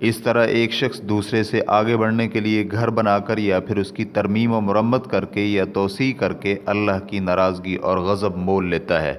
اس طرح ایک شخص دوسرے سے آگے بڑھنے کے لیے گھر بنا کر یا پھر اس کی ترمیم و مرمت کر کے یا توسیع کر کے اللہ کی ناراضگی اور غضب مول لیتا ہے۔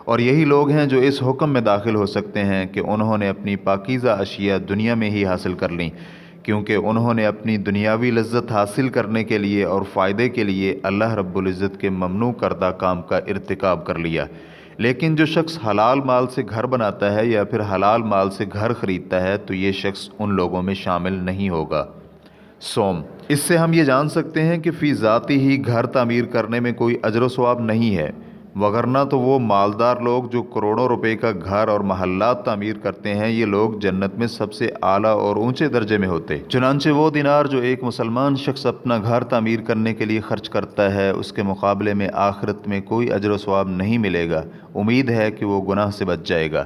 اور یہی لوگ ہیں جو اس حکم میں داخل ہو سکتے ہیں کہ انہوں نے اپنی پاکیزہ اشیاء دنیا میں ہی حاصل کر لیں، کیونکہ انہوں نے اپنی دنیاوی لذت حاصل کرنے کے لیے اور فائدے کے لیے اللہ رب العزت کے ممنوع کردہ کام کا ارتکاب کر لیا۔ لیکن جو شخص حلال مال سے گھر بناتا ہے یا پھر حلال مال سے گھر خریدتا ہے تو یہ شخص ان لوگوں میں شامل نہیں ہوگا۔ سوم، اس سے ہم یہ جان سکتے ہیں کہ فی ذاتی ہی گھر تعمیر کرنے میں کوئی اجر و ثواب نہیں ہے، وگرنہ تو وہ مالدار لوگ جو کروڑوں روپے کا گھر اور محلات تعمیر کرتے ہیں یہ لوگ جنت میں سب سے اعلیٰ اور اونچے درجے میں ہوتے۔ چنانچہ وہ دینار جو ایک مسلمان شخص اپنا گھر تعمیر کرنے کے لیے خرچ کرتا ہے اس کے مقابلے میں آخرت میں کوئی اجر و ثواب نہیں ملے گا۔ امید ہے کہ وہ گناہ سے بچ جائے گا،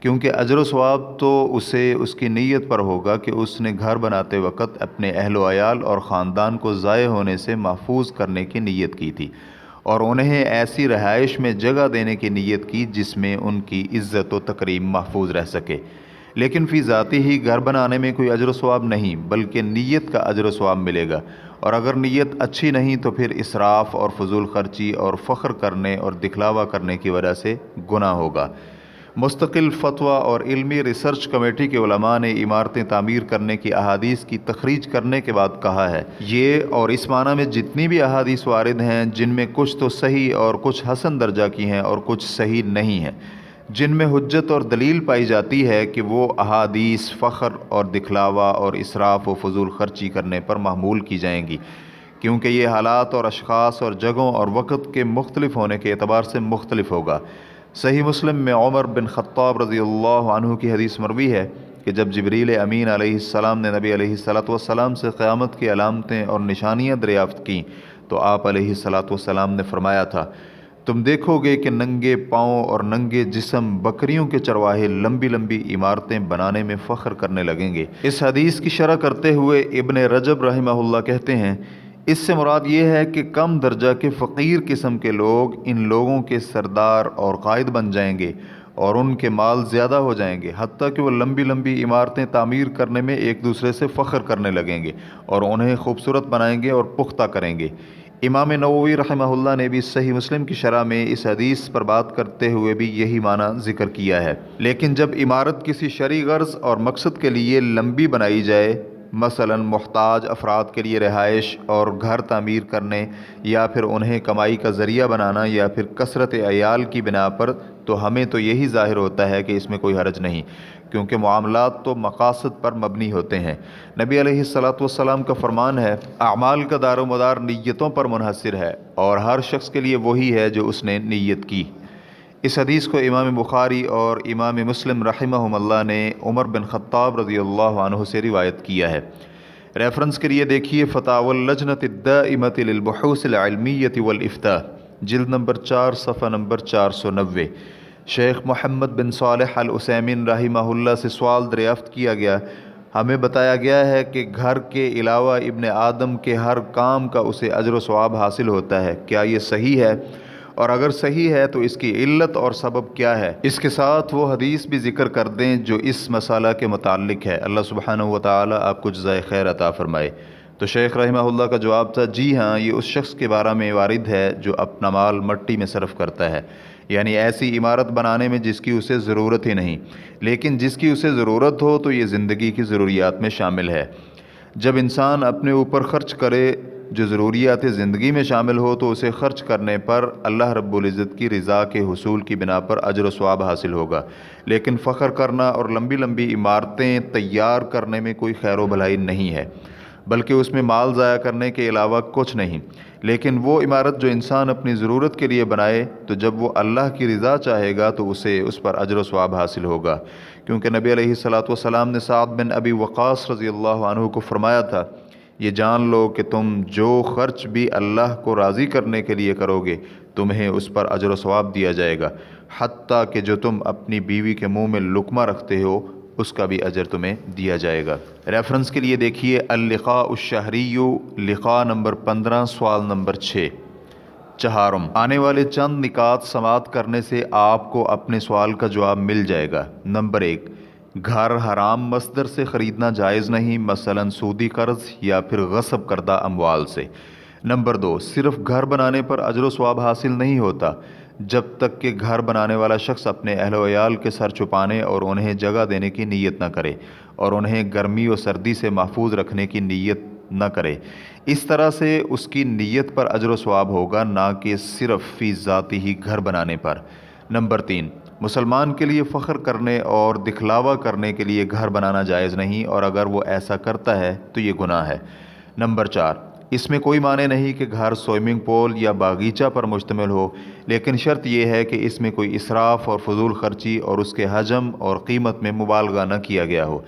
کیونکہ اجر و ثواب تو اسے اس کی نیت پر ہوگا کہ اس نے گھر بناتے وقت اپنے اہل و عیال اور خاندان کو ضائع ہونے سے محفوظ کرنے کی نیت کی تھی اور انہیں ایسی رہائش میں جگہ دینے کی نیت کی جس میں ان کی عزت و تکریم محفوظ رہ سکے۔ لیکن فی ذاتی ہی گھر بنانے میں کوئی اجر و ثواب نہیں بلکہ نیت کا اجر و ثواب ملے گا، اور اگر نیت اچھی نہیں تو پھر اسراف اور فضول خرچی اور فخر کرنے اور دکھلاوا کرنے کی وجہ سے گناہ ہوگا۔ مستقل فتویٰ اور علمی ریسرچ کمیٹی کے علماء نے عمارتیں تعمیر کرنے کی احادیث کی تخریج کرنے کے بعد کہا ہے، یہ اور اس معنی میں جتنی بھی احادیث وارد ہیں جن میں کچھ تو صحیح اور کچھ حسن درجہ کی ہیں اور کچھ صحیح نہیں ہیں، جن میں حجت اور دلیل پائی جاتی ہے کہ وہ احادیث فخر اور دکھلاوا اور اسراف و فضول خرچی کرنے پر محمول کی جائیں گی، کیونکہ یہ حالات اور اشخاص اور جگہوں اور وقت کے مختلف ہونے کے اعتبار سے مختلف ہوگا۔ صحیح مسلم میں عمر بن خطاب رضی اللہ عنہ کی حدیث مروی ہے کہ جب جبریل امین علیہ السلام نے نبی علیہ السلام سے قیامت کی علامتیں اور نشانیاں دریافت کیں تو آپ علیہ السلام نے فرمایا تھا، تم دیکھو گے کہ ننگے پاؤں اور ننگے جسم بکریوں کے چرواہے لمبی لمبی عمارتیں بنانے میں فخر کرنے لگیں گے۔ اس حدیث کی شرح کرتے ہوئے ابن رجب رحمہ اللہ کہتے ہیں، اس سے مراد یہ ہے کہ کم درجہ کے فقیر قسم کے لوگ ان لوگوں کے سردار اور قائد بن جائیں گے اور ان کے مال زیادہ ہو جائیں گے، حتیٰ کہ وہ لمبی لمبی عمارتیں تعمیر کرنے میں ایک دوسرے سے فخر کرنے لگیں گے اور انہیں خوبصورت بنائیں گے اور پختہ کریں گے۔ امام نووی رحمہ اللہ نے بھی صحیح مسلم کی شرح میں اس حدیث پر بات کرتے ہوئے بھی یہی معنی ذکر کیا ہے۔ لیکن جب عمارت کسی شرعی غرض اور مقصد کے لیے لمبی بنائی جائے، مثلا محتاج افراد کے لیے رہائش اور گھر تعمیر کرنے یا پھر انہیں کمائی کا ذریعہ بنانا یا پھر کثرت عیال کی بنا پر، تو ہمیں تو یہی ظاہر ہوتا ہے کہ اس میں کوئی حرج نہیں، کیونکہ معاملات تو مقاصد پر مبنی ہوتے ہیں۔ نبی علیہ السلام کا فرمان ہے، اعمال کا دار و مدار نیتوں پر منحصر ہے اور ہر شخص کے لیے وہی ہے جو اس نے نیت کی۔ اس حدیث کو امام بخاری اور امام مسلم رحمہم اللہ نے عمر بن خطاب رضی اللہ عنہ سے روایت کیا ہے۔ ریفرنس کے لیے دیکھیے فتاوی اللجنۃ الدائمۃ للبحوث العلمیۃ والافتاء، جلد نمبر 4 صفحہ نمبر 490۔ شیخ محمد بن صالح العثیمین رحمہ اللہ سے سوال دریافت کیا گیا، ہمیں بتایا گیا ہے کہ گھر کے علاوہ ابن آدم کے ہر کام کا اسے اجر و ثواب حاصل ہوتا ہے، کیا یہ صحیح ہے؟ اور اگر صحیح ہے تو اس کی علت اور سبب کیا ہے؟ اس کے ساتھ وہ حدیث بھی ذکر کر دیں جو اس مسئلہ کے متعلق ہے۔ اللہ سبحانہ و تعالی آپ کو جزائے خیر عطا فرمائے۔ تو شیخ رحمہ اللہ کا جواب تھا، جی ہاں، یہ اس شخص کے بارے میں وارد ہے جو اپنا مال مٹی میں صرف کرتا ہے، یعنی ایسی عمارت بنانے میں جس کی اسے ضرورت ہی نہیں، لیکن جس کی اسے ضرورت ہو تو یہ زندگی کی ضروریات میں شامل ہے۔ جب انسان اپنے اوپر خرچ کرے جو ضروریات زندگی میں شامل ہو تو اسے خرچ کرنے پر اللہ رب العزت کی رضا کے حصول کی بنا پر اجر و ثواب حاصل ہوگا، لیکن فخر کرنا اور لمبی لمبی عمارتیں تیار کرنے میں کوئی خیر و بھلائی نہیں ہے، بلکہ اس میں مال ضائع کرنے کے علاوہ کچھ نہیں۔ لیکن وہ عمارت جو انسان اپنی ضرورت کے لیے بنائے تو جب وہ اللہ کی رضا چاہے گا تو اسے اس پر اجر و ثواب حاصل ہوگا، کیونکہ نبی علیہ السلام نے سعد بن ابی وقاص رضی اللہ عنہ کو فرمایا تھا، یہ جان لو کہ تم جو خرچ بھی اللہ کو راضی کرنے کے لیے کرو گے تمہیں اس پر اجر و ثواب دیا جائے گا، حتیٰ کہ جو تم اپنی بیوی کے منہ میں لقمہ رکھتے ہو اس کا بھی اجر تمہیں دیا جائے گا۔ ریفرنس کے لیے دیکھیے اللقاء الشہری، لقاء نمبر 15 سوال نمبر 6۔ چہارم، آنے والے چند نکات سماعت کرنے سے آپ کو اپنے سوال کا جواب مل جائے گا۔ نمبر 1، گھر حرام مصدر سے خریدنا جائز نہیں، مثلا سودی قرض یا پھر غصب کردہ اموال سے۔ نمبر 2، صرف گھر بنانے پر اجر و ثواب حاصل نہیں ہوتا جب تک کہ گھر بنانے والا شخص اپنے اہل و عیال کے سر چھپانے اور انہیں جگہ دینے کی نیت نہ کرے اور انہیں گرمی و سردی سے محفوظ رکھنے کی نیت نہ کرے۔ اس طرح سے اس کی نیت پر اجر و ثواب ہوگا، نہ کہ صرف فی ذاتی ہی گھر بنانے پر۔ نمبر 3، مسلمان کے لیے فخر کرنے اور دکھلاوا کرنے کے لیے گھر بنانا جائز نہیں، اور اگر وہ ایسا کرتا ہے تو یہ گناہ ہے۔ نمبر 4، اس میں کوئی معنی نہیں کہ گھر سوئمنگ پول یا باغیچہ پر مشتمل ہو، لیکن شرط یہ ہے کہ اس میں کوئی اسراف اور فضول خرچی اور اس کے حجم اور قیمت میں مبالغہ نہ کیا گیا ہو۔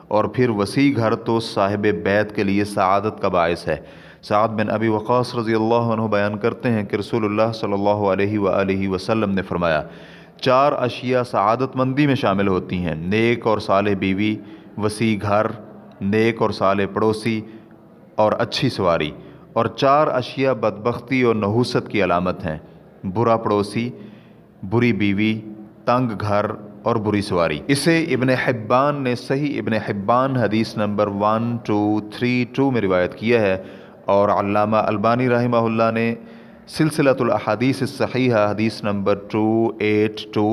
اور پھر وسیع گھر تو صاحب بیت کے لیے سعادت کا باعث ہے۔ سعد بن ابی وقاص رضی اللہ عنہ بیان کرتے ہیں کہ رسول اللہ صلی اللہ علیہ وآلہ وسلم نے فرمایا، 4 اشیاء سعادت مندی میں شامل ہوتی ہیں: نیک اور صالح بیوی، وسیع گھر، نیک اور صالح پڑوسی اور اچھی سواری۔ اور 4 اشیاء بدبختی اور نحوست کی علامت ہیں: برا پڑوسی، بری بیوی، تنگ گھر اور بری سواری۔ اسے ابن حبان نے صحیح ابن حبان حدیث نمبر 1232 میں روایت کیا ہے، اور علامہ البانی رحمہ اللہ نے سلسلۃ الاحادیث الصحیحہ حدیث نمبر 282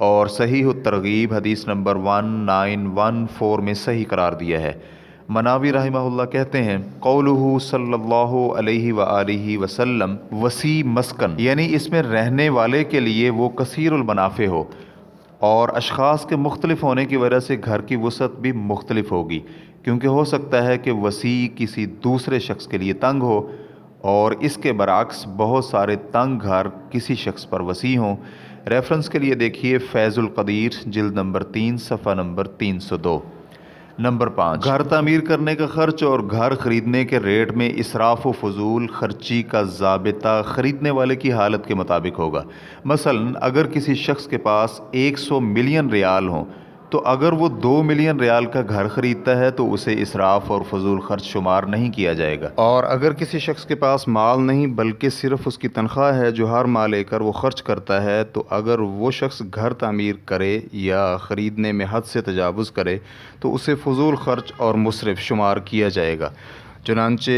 اور صحیح الترغیب حدیث نمبر 1914 میں صحیح قرار دیا ہے۔ مناوی رحمہ اللہ کہتے ہیں، قولہ صلی اللہ علیہ وآلہ وسلم وسیع مسکن، یعنی اس میں رہنے والے کے لیے وہ کثیر المنافع ہو، اور اشخاص کے مختلف ہونے کی وجہ سے گھر کی وسعت بھی مختلف ہوگی، کیونکہ ہو سکتا ہے کہ وسیع کسی دوسرے شخص کے لیے تنگ ہو، اور اس کے برعکس بہت سارے تنگ گھر کسی شخص پر وسیع ہوں۔ ریفرنس کے لیے دیکھیے فیض القدیر جلد نمبر 3 صفحہ نمبر 302۔ نمبر 5، گھر تعمیر کرنے کا خرچ اور گھر خریدنے کے ریٹ میں اسراف و فضول خرچی کا ضابطہ خریدنے والے کی حالت کے مطابق ہوگا۔ مثلا اگر کسی شخص کے پاس 100 ملین ریال ہوں تو اگر وہ 2 ملین ریال کا گھر خریدتا ہے تو اسے اسراف اور فضول خرچ شمار نہیں کیا جائے گا، اور اگر کسی شخص کے پاس مال نہیں بلکہ صرف اس کی تنخواہ ہے جو ہر ماہ لے کر وہ خرچ کرتا ہے، تو اگر وہ شخص گھر تعمیر کرے یا خریدنے میں حد سے تجاوز کرے تو اسے فضول خرچ اور مسرف شمار کیا جائے گا۔ چنانچہ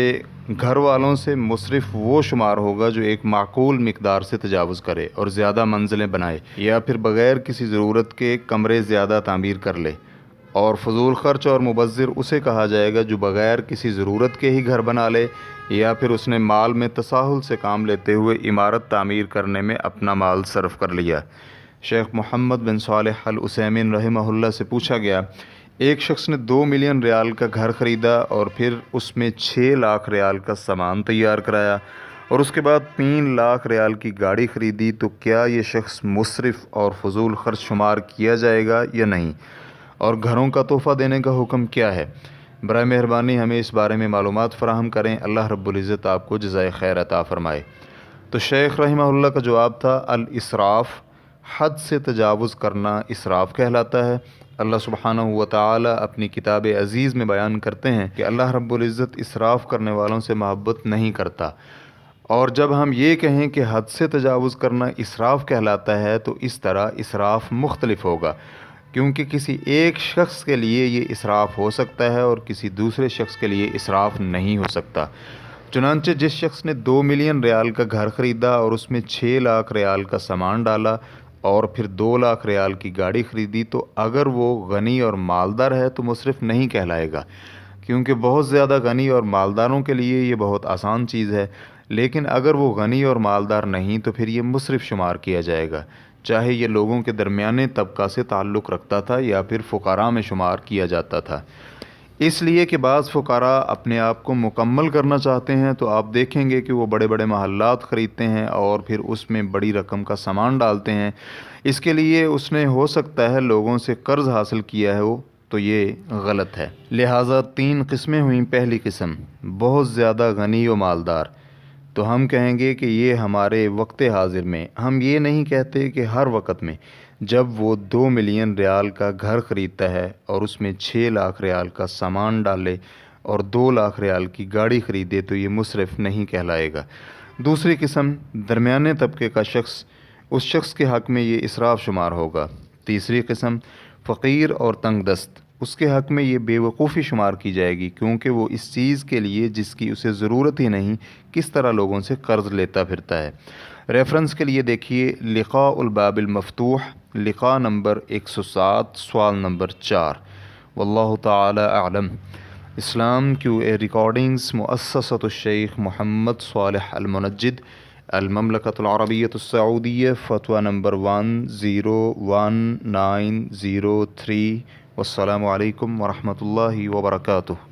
گھر والوں سے مصرف وہ شمار ہوگا جو ایک معقول مقدار سے تجاوز کرے اور زیادہ منزلیں بنائے، یا پھر بغیر کسی ضرورت کے کمرے زیادہ تعمیر کر لے۔ اور فضول خرچ اور مبذر اسے کہا جائے گا جو بغیر کسی ضرورت کے ہی گھر بنا لے، یا پھر اس نے مال میں تساہل سے کام لیتے ہوئے عمارت تعمیر کرنے میں اپنا مال صرف کر لیا۔ شیخ محمد بن صالح العثیمین رحمہ اللہ سے پوچھا گیا، ایک شخص نے 2 ملین ریال کا گھر خریدا اور پھر اس میں 6 لاکھ ریال کا سامان تیار کرایا اور اس کے بعد 3 لاکھ ریال کی گاڑی خریدی، تو کیا یہ شخص مسرف اور فضول خرچ شمار کیا جائے گا یا نہیں؟ اور گھروں کا تحفہ دینے کا حکم کیا ہے؟ برائے مہربانی ہمیں اس بارے میں معلومات فراہم کریں۔ اللہ رب العزت آپ کو جزائے خیر عطا فرمائے۔ تو شیخ رحمہ اللہ کا جواب تھا، الاسراف، حد سے تجاوز کرنا اسراف کہلاتا ہے۔ اللہ سبحانہ و تعالی اپنی کتاب عزیز میں بیان کرتے ہیں کہ اللہ رب العزت اسراف کرنے والوں سے محبت نہیں کرتا، اور جب ہم یہ کہیں کہ حد سے تجاوز کرنا اسراف کہلاتا ہے تو اس طرح اسراف مختلف ہوگا، کیونکہ کسی ایک شخص کے لیے یہ اسراف ہو سکتا ہے اور کسی دوسرے شخص کے لیے اسراف نہیں ہو سکتا۔ چنانچہ جس شخص نے 2 ملین ریال کا گھر خریدا اور اس میں 6 لاکھ ریال کا سامان ڈالا اور پھر 2 لاکھ ریال کی گاڑی خریدی، تو اگر وہ غنی اور مالدار ہے تو مصرف نہیں کہلائے گا، کیونکہ بہت زیادہ غنی اور مالداروں کے لیے یہ بہت آسان چیز ہے۔ لیکن اگر وہ غنی اور مالدار نہیں تو پھر یہ مصرف شمار کیا جائے گا، چاہے یہ لوگوں کے درمیانے طبقہ سے تعلق رکھتا تھا یا پھر فقراء میں شمار کیا جاتا تھا۔ اس لیے کہ بعض فقراء اپنے آپ کو مکمل کرنا چاہتے ہیں تو آپ دیکھیں گے کہ وہ بڑے بڑے محلات خریدتے ہیں اور پھر اس میں بڑی رقم کا سامان ڈالتے ہیں۔ اس کے لیے اس نے ہو سکتا ہے لوگوں سے قرض حاصل کیا ہے، تو یہ غلط ہے۔ لہٰذا 3 قسمیں ہوئیں۔ پہلی قسم، بہت زیادہ غنی و مالدار، تو ہم کہیں گے کہ یہ ہمارے وقت حاضر میں، ہم یہ نہیں کہتے کہ ہر وقت میں، جب وہ 2 ملین ریال کا گھر خریدتا ہے اور اس میں 6 لاکھ ریال کا سامان ڈالے اور 2 لاکھ ریال کی گاڑی خریدے تو یہ مصرف نہیں کہلائے گا۔ دوسری قسم، درمیانے طبقے کا شخص، اس شخص کے حق میں یہ اسراف شمار ہوگا۔ تیسری قسم، فقیر اور تنگ دست، اس کے حق میں یہ بے وقوفی شمار کی جائے گی، کیونکہ وہ اس چیز کے لیے جس کی اسے ضرورت ہی نہیں کس طرح لوگوں سے قرض لیتا پھرتا ہے۔ ریفرنس کے لیے دیکھیے لقاء الباب المفتوح، لقاء نمبر 107، سوال نمبر 4۔ واللہ تعالی اعلم۔ اسلام کیو اے ریکارڈنگز، مؤسسۃ الشیخ محمد صالح المنجد، المملکۃ العربیۃ السعودیہ، فتویٰ نمبر 101903۔ والسلام علیکم ورحمۃ اللہ وبرکاتہ۔